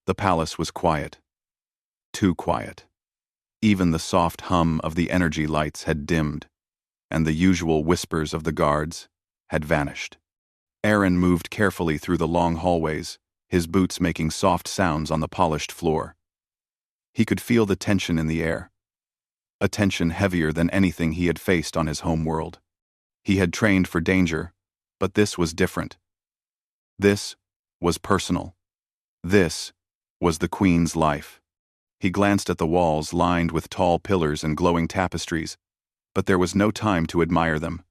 The palace was quiet. Too quiet. Even the soft hum of the energy lights had dimmed, and the usual whispers of the guards had vanished. Aaron moved carefully through the long hallways, his boots making soft sounds on the polished floor. He could feel the tension in the air, a tension heavier than anything he had faced on his home world. He had trained for danger, but this was different. This was personal. This was the Queen's life. He glanced at the walls lined with tall pillars and glowing tapestries, but there was no time to admire them.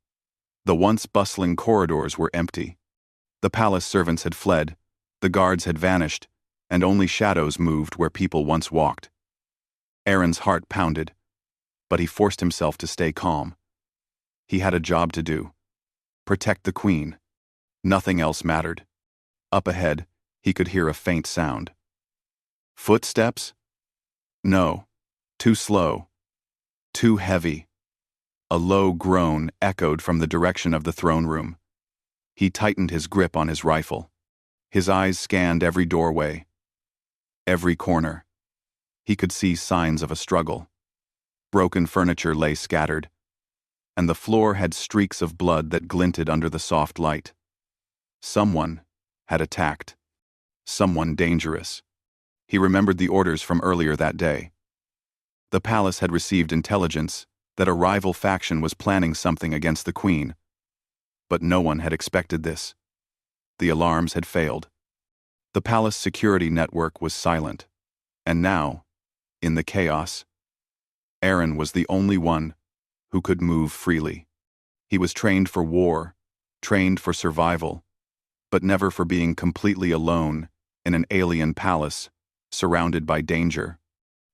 The once bustling corridors were empty. The palace servants had fled, the guards had vanished, and only shadows moved where people once walked. Aaron's heart pounded, but he forced himself to stay calm. He had a job to do. Protect the Queen. Nothing else mattered. Up ahead, he could hear a faint sound. Footsteps? No. Too slow. Too heavy. A low groan echoed from the direction of the throne room. He tightened his grip on his rifle. His eyes scanned every doorway, every corner. He could see signs of a struggle. Broken furniture lay scattered, and the floor had streaks of blood that glinted under the soft light. Someone had attacked. Someone dangerous. He remembered the orders from earlier that day. The palace had received intelligence that a rival faction was planning something against the Queen. But no one had expected this. The alarms had failed. The palace security network was silent. And now, in the chaos, Aaron was the only one who could move freely. He was trained for war, trained for survival, but never for being completely alone in an alien palace, surrounded by danger.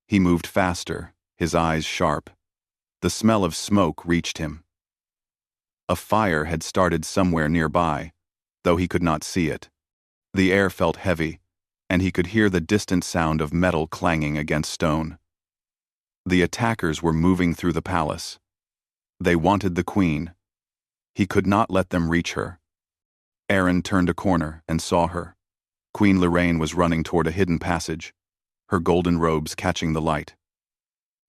He moved faster, his eyes sharp. The smell of smoke reached him. A fire had started somewhere nearby, though he could not see it. The air felt heavy, and he could hear the distant sound of metal clanging against stone. The attackers were moving through the palace. They wanted the Queen. He could not let them reach her. Aaron turned a corner and saw her. Queen Lorraine was running toward a hidden passage, her golden robes catching the light.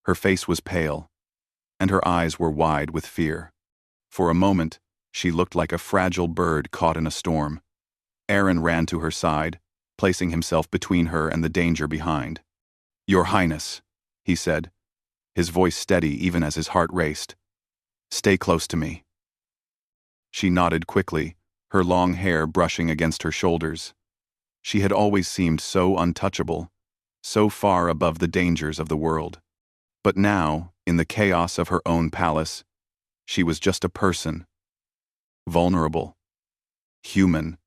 Her face was pale, and her eyes were wide with fear. For a moment, she looked like a fragile bird caught in a storm. Aaron ran to her side, placing himself between her and the danger behind. "Your Highness," he said, his voice steady even as his heart raced. "Stay close to me." She nodded quickly, her long hair brushing against her shoulders. She had always seemed so untouchable, so far above the dangers of the world. But now, in the chaos of her own palace, she was just a person. Vulnerable. Human.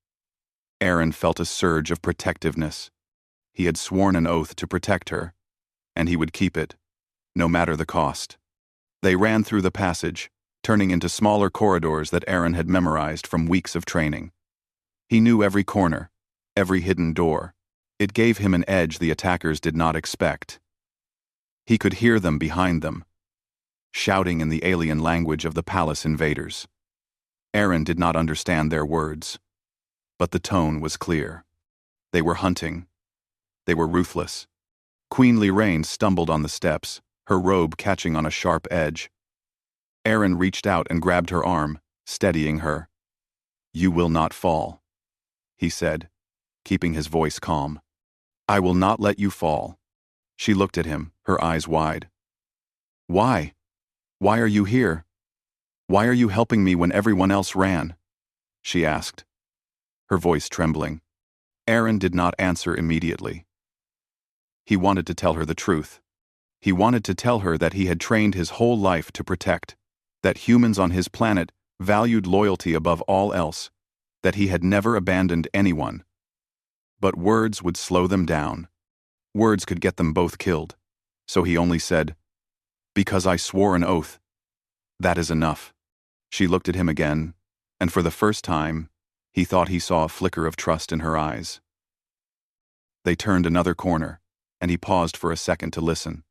Aaron felt a surge of protectiveness. He had sworn an oath to protect her, and he would keep it, no matter the cost. They ran through the passage, turning into smaller corridors that Aaron had memorized from weeks of training. He knew every corner, every hidden door. It gave him an edge the attackers did not expect. He could hear them behind them, shouting in the alien language of the palace invaders. Aaron did not understand their words, but the tone was clear. They were hunting. They were ruthless. Queen Lorraine stumbled on the steps, her robe catching on a sharp edge. Aaron reached out and grabbed her arm, steadying her. "You will not fall," he said, keeping his voice calm. "I will not let you fall." She looked at him, her eyes wide. "Why? Why are you here? Why are you helping me when everyone else ran?" she asked, her voice trembling. Aaron did not answer immediately. He wanted to tell her the truth. He wanted to tell her that he had trained his whole life to protect, that humans on his planet valued loyalty above all else, that he had never abandoned anyone. But words would slow them down. Words could get them both killed. So he only said, "Because I swore an oath. That is enough." She looked at him again, and for the first time, he thought he saw a flicker of trust in her eyes. They turned another corner, and he paused for a second to listen.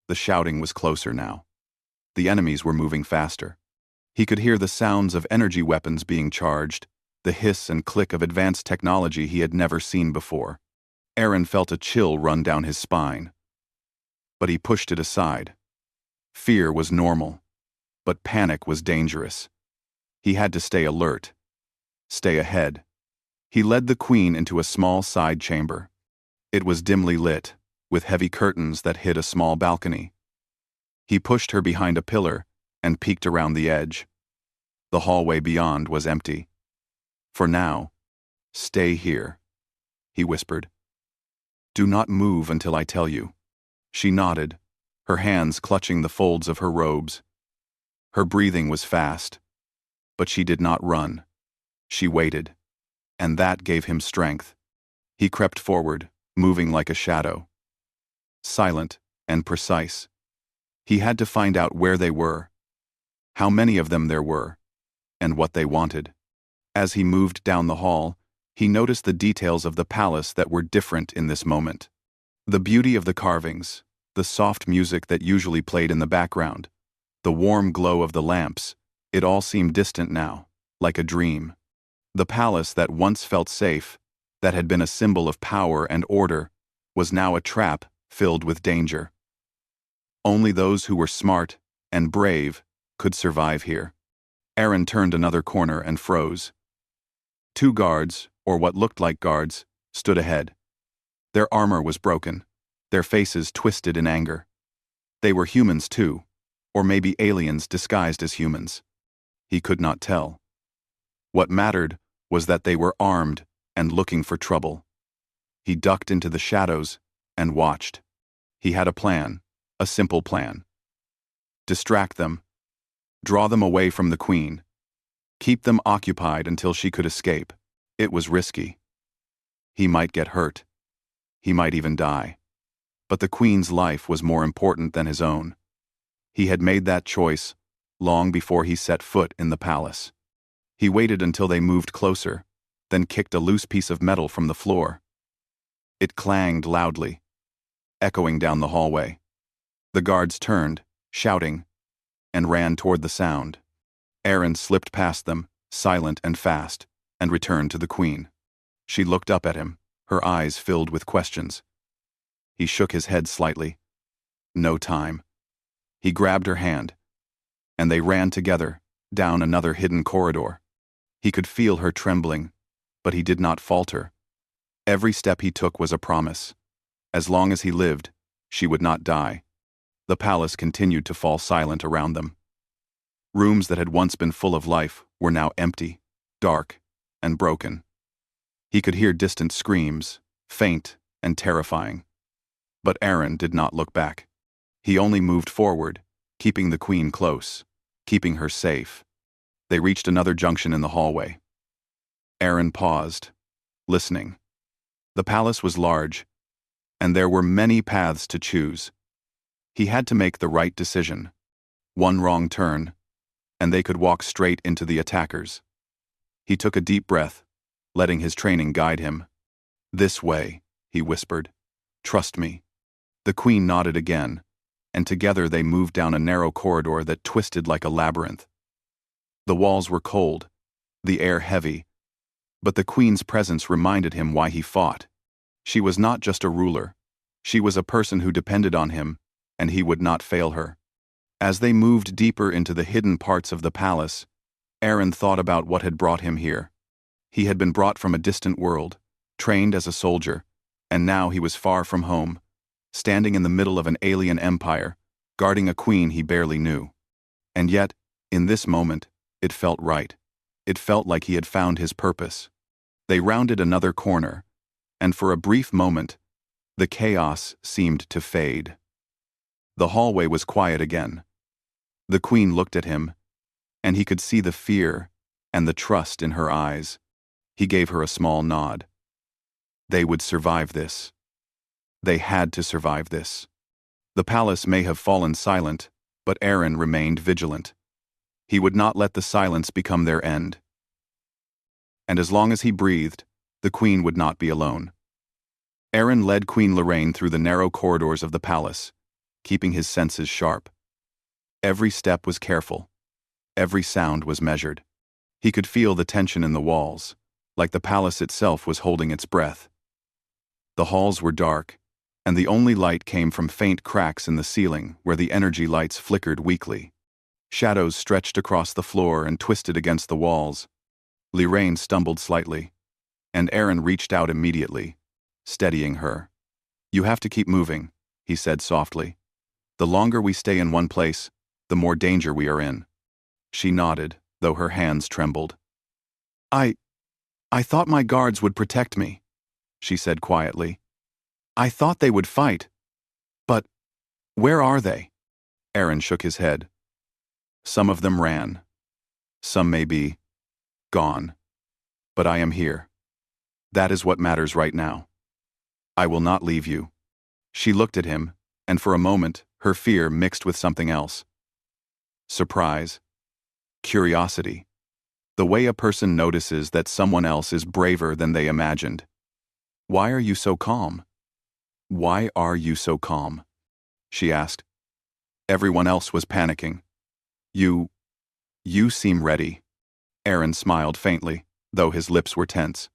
The shouting was closer now. The enemies were moving faster. He could hear the sounds of energy weapons being charged, the hiss and click of advanced technology he had never seen before. Aaron felt a chill run down his spine. But he pushed it aside. Fear was normal, but panic was dangerous. He had to stay alert. Stay ahead. He led the queen into a small side chamber. It was dimly lit, with heavy curtains that hid a small balcony. He pushed her behind a pillar and peeked around the edge. The hallway beyond was empty. For now, stay here, he whispered. Do not move until I tell you. She nodded, her hands clutching the folds of her robes. Her breathing was fast, but she did not run. She waited, and that gave him strength. He crept forward, moving like a shadow. Silent and precise. He had to find out where they were, how many of them there were, and what they wanted. As he moved down the hall, he noticed the details of the palace that were different in this moment. The beauty of the carvings, the soft music that usually played in the background, the warm glow of the lamps, it all seemed distant now, like a dream. The palace that once felt safe, that had been a symbol of power and order, was now a trap filled with danger. Only those who were smart and brave could survive here. Aaron turned another corner and froze. 2 guards, or what looked like guards, stood ahead. Their armor was broken, their faces twisted in anger. They were humans too, or maybe aliens disguised as humans. He could not tell. What mattered was that they were armed and looking for trouble. He ducked into the shadows and watched. He had a plan, a simple plan. Distract them. Draw them away from the queen. Keep them occupied until she could escape. It was risky. He might get hurt. He might even die. But the queen's life was more important than his own. He had made that choice long before he set foot in the palace. He waited until they moved closer, then kicked a loose piece of metal from the floor. It clanged loudly, echoing down the hallway. The guards turned, shouting, and ran toward the sound. Aaron slipped past them, silent and fast, and returned to the queen. She looked up at him, her eyes filled with questions. He shook his head slightly. No time. He grabbed her hand, and they ran together, down another hidden corridor. He could feel her trembling, but he did not falter. Every step he took was a promise. As long as he lived, she would not die. The palace continued to fall silent around them. Rooms that had once been full of life were now empty, dark, and broken. He could hear distant screams, faint and terrifying. But Aaron did not look back. He only moved forward, keeping the queen close, keeping her safe. They reached another junction in the hallway. Aaron paused, listening. The palace was large, and there were many paths to choose. He had to make the right decision. One wrong turn, and they could walk straight into the attackers. He took a deep breath, letting his training guide him. This way, he whispered. Trust me. The queen nodded again, and together they moved down a narrow corridor that twisted like a labyrinth. The walls were cold, the air heavy, but the queen's presence reminded him why he fought. She was not just a ruler. She was a person who depended on him, and he would not fail her. As they moved deeper into the hidden parts of the palace, Aaron thought about what had brought him here. He had been brought from a distant world, trained as a soldier, and now he was far from home, standing in the middle of an alien empire, guarding a queen he barely knew. And yet, in this moment, it felt right. It felt like he had found his purpose. They rounded another corner, and for a brief moment, the chaos seemed to fade. The hallway was quiet again. The queen looked at him, and he could see the fear and the trust in her eyes. He gave her a small nod. They would survive this. They had to survive this. The palace may have fallen silent, but Aaron remained vigilant. He would not let the silence become their end. And as long as he breathed, the queen would not be alone. Aaron led Queen Lorraine through the narrow corridors of the palace, keeping his senses sharp. Every step was careful. Every sound was measured. He could feel the tension in the walls, like the palace itself was holding its breath. The halls were dark, and the only light came from faint cracks in the ceiling where the energy lights flickered weakly. Shadows stretched across the floor and twisted against the walls. Liraine stumbled slightly, and Aaron reached out immediately, steadying her. "You have to keep moving," he said softly. "The longer we stay in one place, the more danger we are in." She nodded, though her hands trembled. I thought my guards would protect me," she said quietly. "I thought they would fight. But where are they?" Aaron shook his head. "Some of them ran. Some may be gone. But I am here. That is what matters right now. I will not leave you." She looked at him, and for a moment, her fear mixed with something else. Surprise. Curiosity. The way a person notices that someone else is braver than they imagined. "Why are you so calm? Why are you so calm?" she asked. Everyone else was panicking. You seem ready." Aaron smiled faintly, though his lips were tense.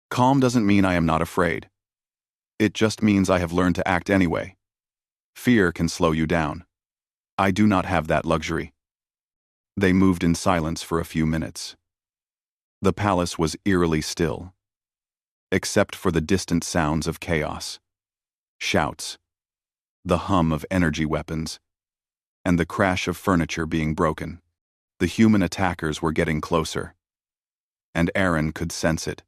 "Calm doesn't mean I am not afraid. It just means I have learned to act anyway. Fear can slow you down. I do not have that luxury." They moved in silence for a few minutes. The palace was eerily still, except for the distant sounds of chaos. Shouts, the hum of energy weapons, and the crash of furniture being broken. The human attackers were getting closer, and Aaron could sense it.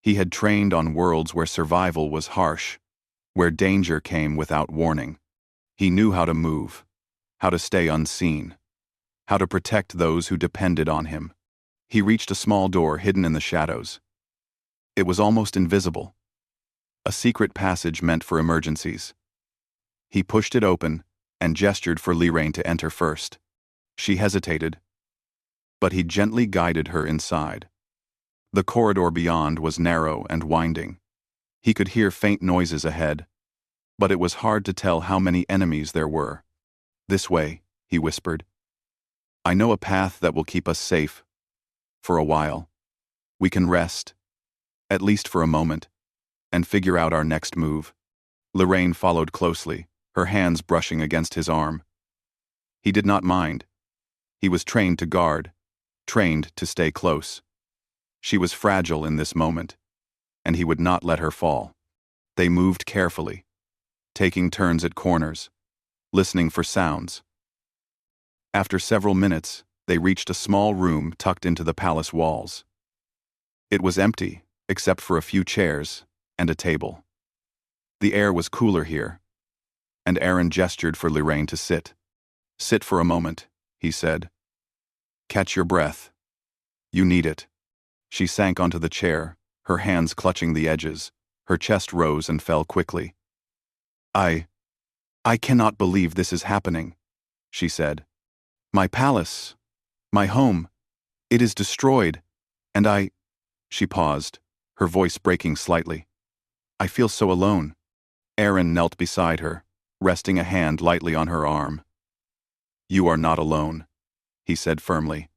He had trained on worlds where survival was harsh, where danger came without warning. He knew how to move, how to stay unseen, how to protect those who depended on him. He reached a small door hidden in the shadows. It was almost invisible, a secret passage meant for emergencies. He pushed it open and gestured for Liraine to enter first. She hesitated, but he gently guided her inside. The corridor beyond was narrow and winding. He could hear faint noises ahead, but it was hard to tell how many enemies there were. "This way," he whispered. "I know a path that will keep us safe. For a while. We can rest, at least for a moment, and figure out our next move." Liraine followed closely, her hands brushing against his arm. He did not mind. He was trained to guard, trained to stay close. She was fragile in this moment, and he would not let her fall. They moved carefully, taking turns at corners, listening for sounds. After several minutes, they reached a small room tucked into the palace walls. It was empty, except for a few chairs and a table. The air was cooler here, and Aaron gestured for Liraine to sit. "Sit for a moment," he said. "Catch your breath. You need it." She sank onto the chair, her hands clutching the edges. Her chest rose and fell quickly. I cannot believe this is happening," she said. "My palace, my home, it is destroyed, and She paused, her voice breaking slightly. "I feel so alone." Aaron knelt beside her, resting a hand lightly on her arm. "You are not alone," he said firmly.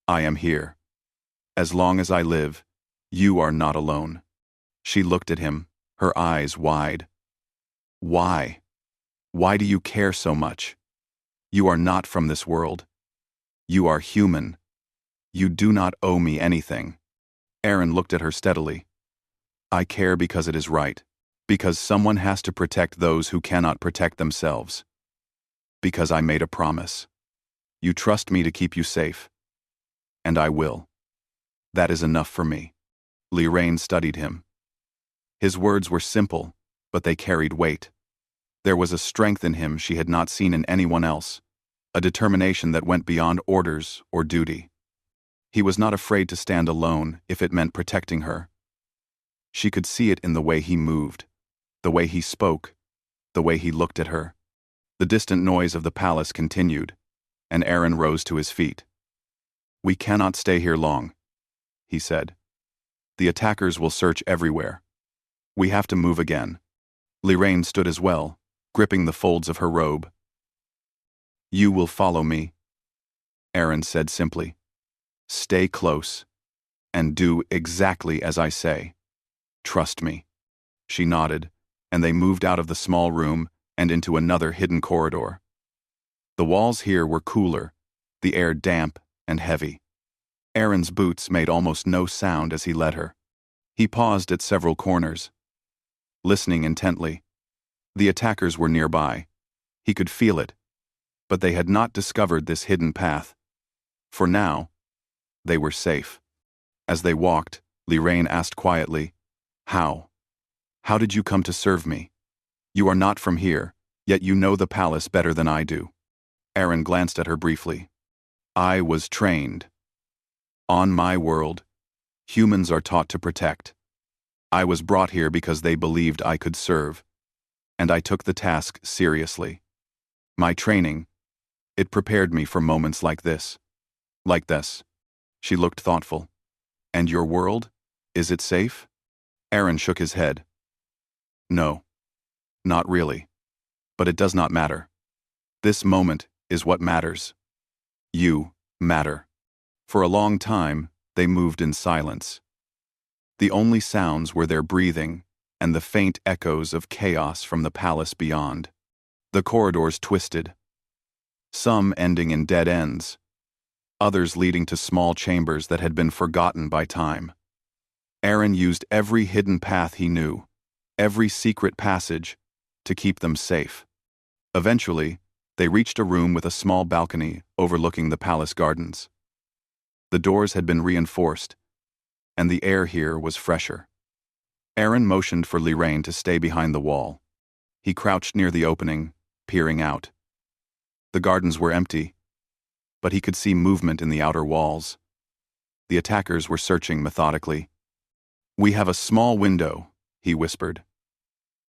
"I am here. As long as I live, you are not alone." She looked at him, her eyes wide. "Why? Why do you care so much? You are not from this world. You are human. You do not owe me anything." Aaron looked at her steadily. "I care because it is right. Because someone has to protect those who cannot protect themselves. Because I made a promise. You trust me to keep you safe. And I will. That is enough for me." Liraine studied him. His words were simple, but they carried weight. There was a strength in him she had not seen in anyone else, a determination that went beyond orders or duty. He was not afraid to stand alone if it meant protecting her. She could see it in the way he moved, the way he spoke, the way he looked at her. The distant noise of the palace continued, and Aaron rose to his feet. "We cannot stay here long," he said. "The attackers will search everywhere. We have to move again." Liraine stood as well, gripping the folds of her robe. "You will follow me," Aaron said simply. "Stay close, and do exactly as I say. Trust me." She nodded, and they moved out of the small room and into another hidden corridor. The walls here were cooler, the air damp and heavy. Aaron's boots made almost no sound as he led her. He paused at several corners, listening intently. The attackers were nearby. He could feel it, but they had not discovered this hidden path. For now, they were safe. As they walked, Lorraine asked quietly, "How? How did you come to serve me? You are not from here, yet you know the palace better than I do." Aaron glanced at her briefly. "I was trained. On my world, humans are taught to protect. I was brought here because they believed I could serve, and I took the task seriously. My training, it prepared me for moments like this." "Like this." She looked thoughtful. "And your world? Is it safe?" Aaron shook his head. "No, not really. But it does not matter. This moment is what matters. You matter." For a long time, they moved in silence. The only sounds were their breathing and the faint echoes of chaos from the palace beyond. The corridors twisted, some ending in dead ends, others leading to small chambers that had been forgotten by time. Aaron used every hidden path he knew, every secret passage, to keep them safe. Eventually, they reached a room with a small balcony overlooking the palace gardens. The doors had been reinforced, and the air here was fresher. Aaron motioned for Lorraine to stay behind the wall. He crouched near the opening, peering out. The gardens were empty, but he could see movement in the outer walls. The attackers were searching methodically. "We have a small window," he whispered.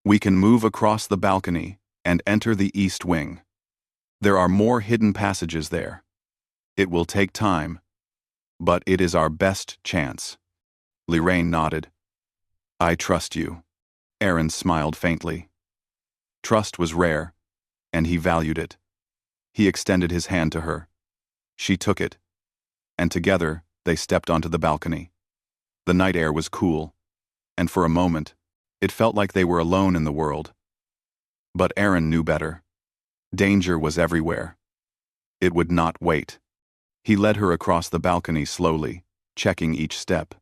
"We can move across the balcony and enter the east wing. There are more hidden passages there. It will take time, but it is our best chance." Lorraine nodded. "I trust you." Aaron smiled faintly. Trust was rare, and he valued it. He extended his hand to her. She took it, and together they stepped onto the balcony. The night air was cool, and for a moment, it felt like they were alone in the world. But Aaron knew better. Danger was everywhere. It would not wait. He led her across the balcony slowly, checking each step.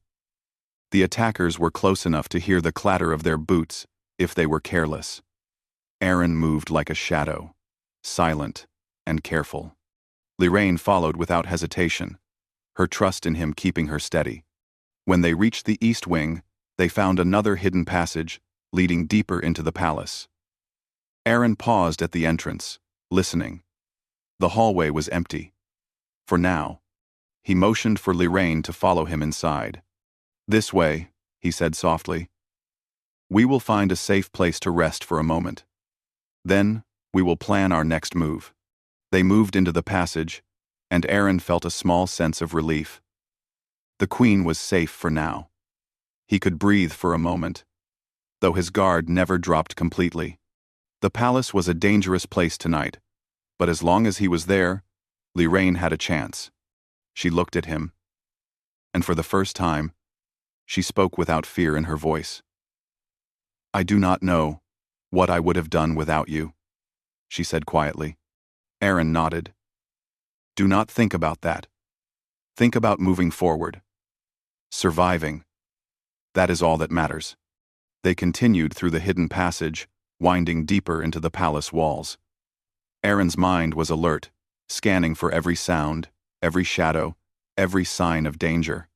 The attackers were close enough to hear the clatter of their boots if they were careless. Aaron moved like a shadow, silent and careful. Lorraine followed without hesitation, her trust in him keeping her steady. When they reached the east wing, they found another hidden passage leading deeper into the palace. Aaron paused at the entrance, listening. The hallway was empty. For now, he motioned for Lorraine to follow him inside. "This way," he said softly. "We will find a safe place to rest for a moment. Then, we will plan our next move." They moved into the passage, and Aaron felt a small sense of relief. The Queen was safe for now. He could breathe for a moment, though his guard never dropped completely. The palace was a dangerous place tonight, but as long as he was there, Lorraine had a chance. She looked at him, and for the first time, she spoke without fear in her voice. "I do not know what I would have done without you," she said quietly. Aaron nodded. "Do not think about that. Think about moving forward. Surviving. That is all that matters." They continued through the hidden passage, winding deeper into the palace walls. Aaron's mind was alert, scanning for every sound, every shadow, every sign of danger.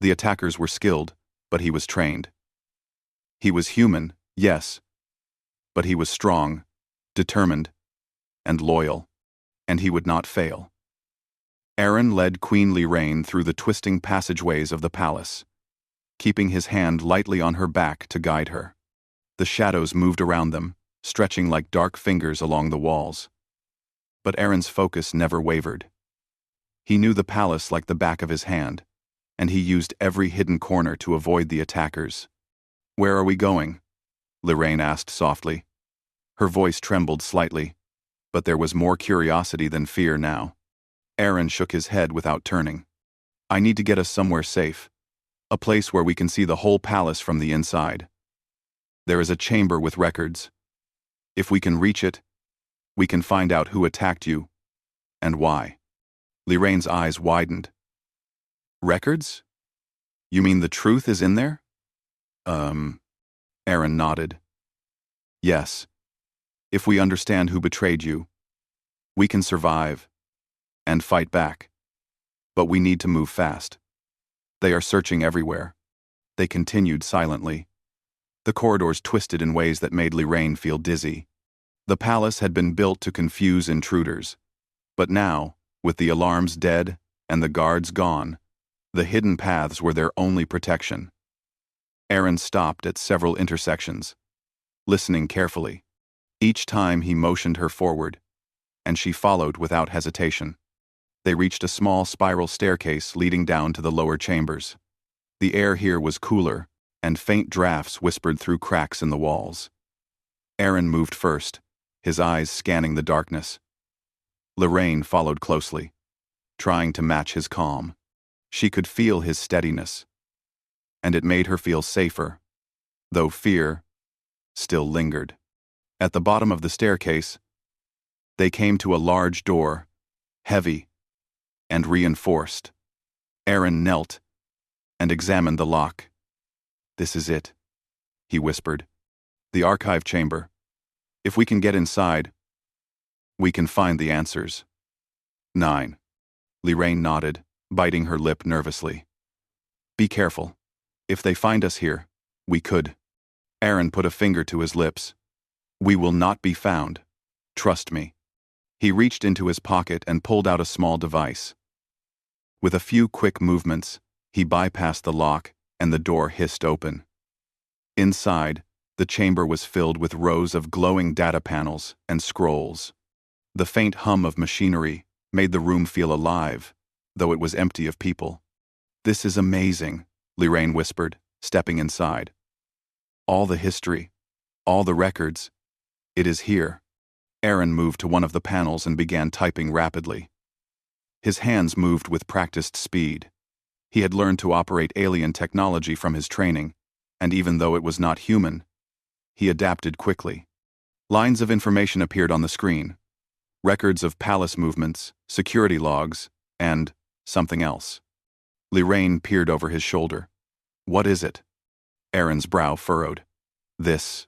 The attackers were skilled, but he was trained. He was human, yes, but he was strong, determined, and loyal, and he would not fail. Aaron led Queen Lorraine through the twisting passageways of the palace, keeping his hand lightly on her back to guide her. The shadows moved around them, stretching like dark fingers along the walls. But Aaron's focus never wavered. He knew the palace like the back of his hand, and he used every hidden corner to avoid the attackers. "Where are we going?" Lorraine asked softly. Her voice trembled slightly, but there was more curiosity than fear now. Aaron shook his head without turning. "I need to get us somewhere safe, a place where we can see the whole palace from the inside." There is a chamber with records. If we can reach it, we can find out who attacked you and why. Lorraine's eyes widened. Records? You mean the truth is in there? Aaron nodded. Yes. If we understand who betrayed you, we can survive and fight back. But we need to move fast. They are searching everywhere. They continued silently. The corridors twisted in ways that made Lorraine feel dizzy. The palace had been built to confuse intruders. But now, with the alarms dead and the guards gone, the hidden paths were their only protection. Aaron stopped at several intersections, listening carefully. Each time he motioned her forward, and she followed without hesitation. They reached a small spiral staircase leading down to the lower chambers. The air here was cooler, and faint drafts whispered through cracks in the walls. Aaron moved first, his eyes scanning the darkness. Lorraine followed closely, trying to match his calm. She could feel his steadiness, and it made her feel safer, though fear still lingered. At the bottom of the staircase, they came to a large door, heavy and reinforced. Aaron knelt and examined the lock. This is it, he whispered. The archive chamber. If we can get inside, we can find the answers. 9. Lorraine nodded, biting her lip nervously. Be careful. If they find us here, we could. Aaron put a finger to his lips. We will not be found. Trust me. He reached into his pocket and pulled out a small device. With a few quick movements, he bypassed the lock and the door hissed open. Inside, the chamber was filled with rows of glowing data panels and scrolls. The faint hum of machinery made the room feel alive, though it was empty of people. This is amazing, Lorraine whispered, stepping inside. All the history, all the records, it is here. Aaron moved to one of the panels and began typing rapidly. His hands moved with practiced speed. He had learned to operate alien technology from his training, and even though it was not human, he adapted quickly. Lines of information appeared on the screen. Records of palace movements, security logs, and something else. Lorraine peered over his shoulder. What is it? Aaron's brow furrowed. This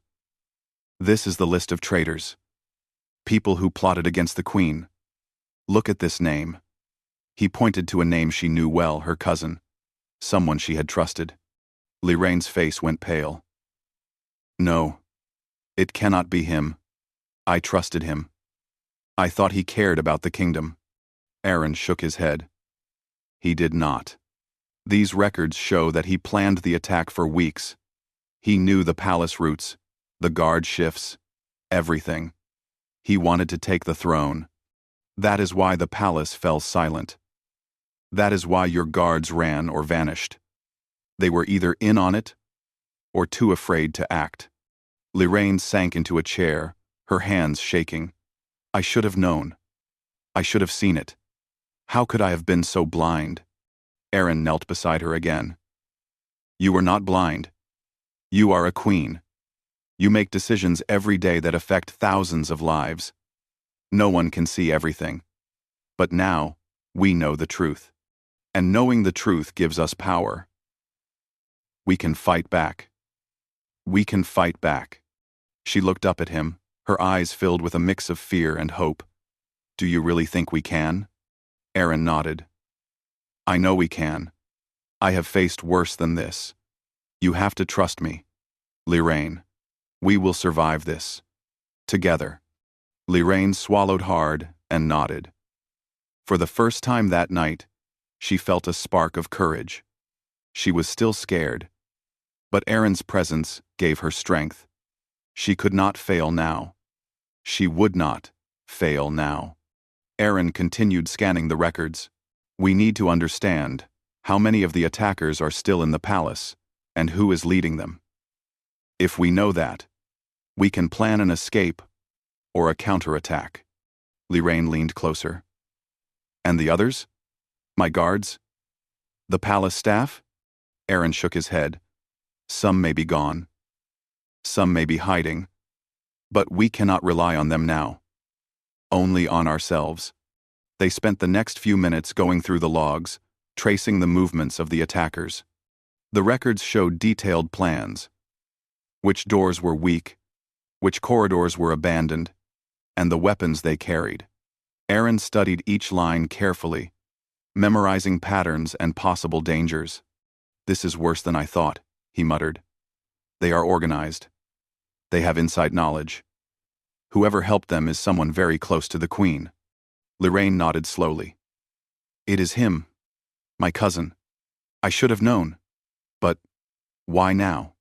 is the list of traitors. People who plotted against the queen. Look at this name. He pointed to a name she knew well, her cousin. Someone she had trusted. Lorraine's face went pale. No. It cannot be him. I trusted him. I thought he cared about the kingdom. Aaron shook his head. He did not. These records show that he planned the attack for weeks. He knew the palace routes, the guard shifts, everything. He wanted to take the throne. That is why the palace fell silent. That is why your guards ran or vanished. They were either in on it or too afraid to act. Lorraine sank into a chair, her hands shaking. I should have known. I should have seen it. How could I have been so blind? Aaron knelt beside her again. You were not blind. You are a queen. You make decisions every day that affect thousands of lives. No one can see everything. But now, we know the truth. And knowing the truth gives us power. We can fight back. We can fight back. She looked up at him, her eyes filled with a mix of fear and hope. Do you really think we can? Aaron nodded. I know we can. I have faced worse than this. You have to trust me. Lorraine, we will survive this. Together. Lorraine swallowed hard and nodded. For the first time that night, she felt a spark of courage. She was still scared, but Aaron's presence gave her strength. She could not fail now. She would not fail now. Aaron continued scanning the records. We need to understand how many of the attackers are still in the palace and who is leading them. If we know that, we can plan an escape or a counterattack. Lorraine leaned closer. And the others? My guards? The palace staff? Aaron shook his head. Some may be gone. Some may be hiding, but we cannot rely on them now. Only on ourselves. They spent the next few minutes going through the logs, tracing the movements of the attackers. The records showed detailed plans. Which doors were weak, which corridors were abandoned, and the weapons they carried. Aaron studied each line carefully, memorizing patterns and possible dangers. "This is worse than I thought," he muttered. "They are organized. They have inside knowledge. Whoever helped them is someone very close to the Queen." Lorraine nodded slowly. "It is him. My cousin. I should have known. But why now?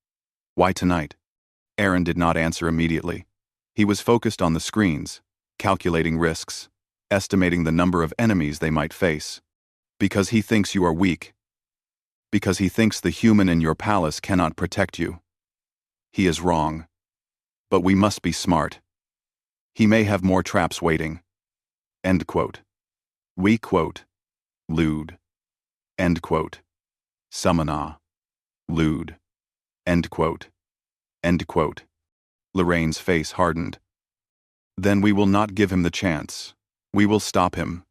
Why tonight?" Aaron did not answer immediately. He was focused on the screens, calculating risks, estimating the number of enemies they might face. "Because he thinks you are weak. Because he thinks the human in your palace cannot protect you. He is wrong. But we must be smart. He may have more traps waiting." End quote. We quote. Lude. End quote. Summona. Lude. End quote. End quote. Lorraine's face hardened. "Then we will not give him the chance. We will stop him."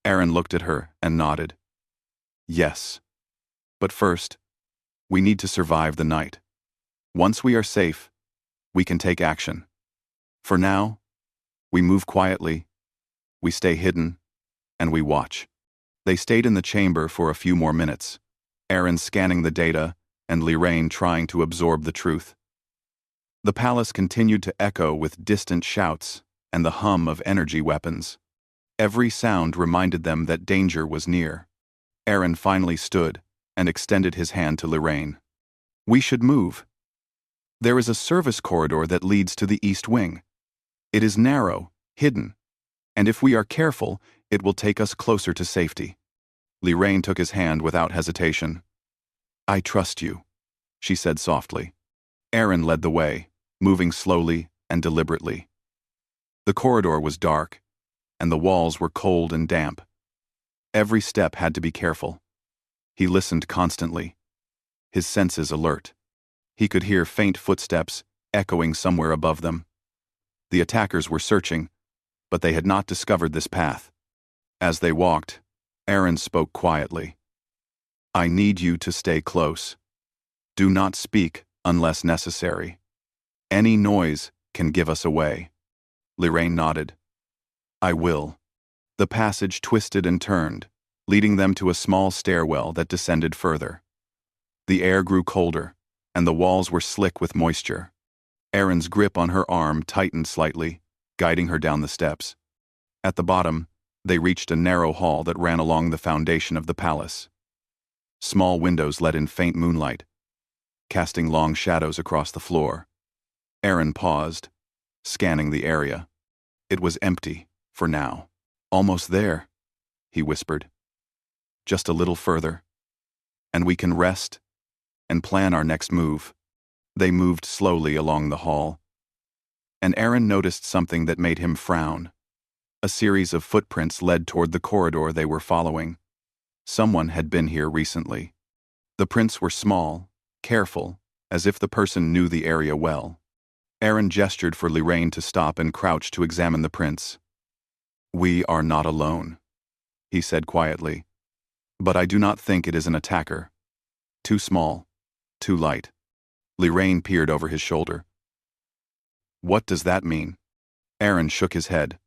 Aaron looked at her and nodded. "Yes. But first, we need to survive the night. Once we are safe, we can take action. For now, we move quietly, we stay hidden, and we watch." They stayed in the chamber for a few more minutes, Aaron scanning the data and Lorraine trying to absorb the truth. The palace continued to echo with distant shouts and the hum of energy weapons. Every sound reminded them that danger was near. Aaron finally stood and extended his hand to Lorraine. "We should move. There is a service corridor that leads to the east wing. It is narrow, hidden, and if we are careful, it will take us closer to safety." Lorraine took his hand without hesitation. "I trust you," she said softly. Aaron led the way, moving slowly and deliberately. The corridor was dark, and the walls were cold and damp. Every step had to be careful. He listened constantly, his senses alert. He could hear faint footsteps echoing somewhere above them. The attackers were searching, but they had not discovered this path. As they walked, Aaron spoke quietly. "I need you to stay close. Do not speak unless necessary. Any noise can give us away." Lorraine nodded. "I will." The passage twisted and turned, leading them to a small stairwell that descended further. The air grew colder, and the walls were slick with moisture. Aaron's grip on her arm tightened slightly, guiding her down the steps. At the bottom, they reached a narrow hall that ran along the foundation of the palace. Small windows let in faint moonlight, casting long shadows across the floor. Aaron paused, scanning the area. It was empty, for now. "Almost there," he whispered. "Just a little further, and we can rest and plan our next move." They moved slowly along the hall, and Aaron noticed something that made him frown. A series of footprints led toward the corridor they were following. Someone had been here recently. The prints were small, careful, as if the person knew the area well. Aaron gestured for Lorraine to stop and crouch to examine the prints. "We are not alone," he said quietly. "But I do not think it is an attacker. Too small, too light." Lorraine peered over his shoulder. "What does that mean?" Aaron shook his head.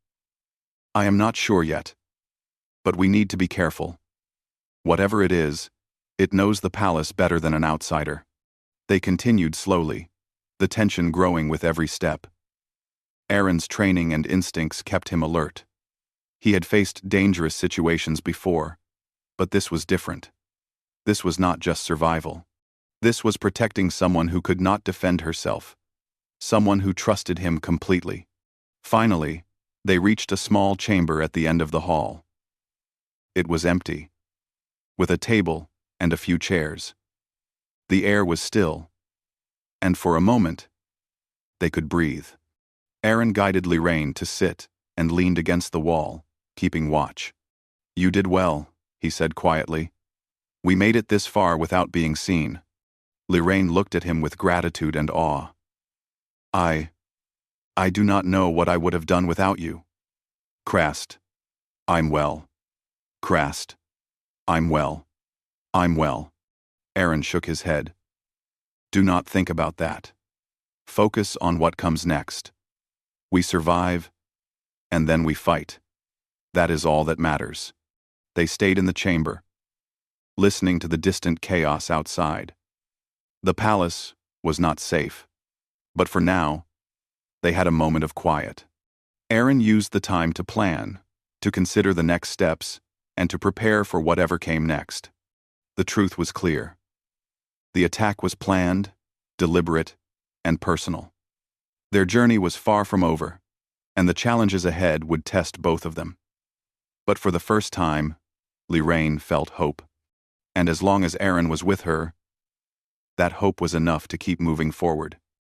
"I am not sure yet. But we need to be careful. Whatever it is, it knows the palace better than an outsider." They continued slowly, the tension growing with every step. Aaron's training and instincts kept him alert. He had faced dangerous situations before, but this was different. This was not just survival. This was protecting someone who could not defend herself, someone who trusted him completely. Finally, they reached a small chamber at the end of the hall. It was empty, with a table and a few chairs. The air was still, and for a moment, they could breathe. Aaron guided Lorraine to sit and leaned against the wall, keeping watch. "You did well," he said quietly. "We made it this far without being seen." Lorraine looked at him with gratitude and awe. I do not know what I would have done without you. Crast. I'm well. Crast. I'm well. I'm well. Aaron shook his head. Do not think about that. Focus on what comes next. We survive, and then we fight. That is all that matters. They stayed in the chamber, listening to the distant chaos outside. The palace was not safe, but for now, they had a moment of quiet. Aaron used the time to plan, to consider the next steps, and to prepare for whatever came next. The truth was clear. The attack was planned, deliberate, and personal. Their journey was far from over, and the challenges ahead would test both of them. But for the first time, Lorraine felt hope. And as long as Aaron was with her, that hope was enough to keep moving forward.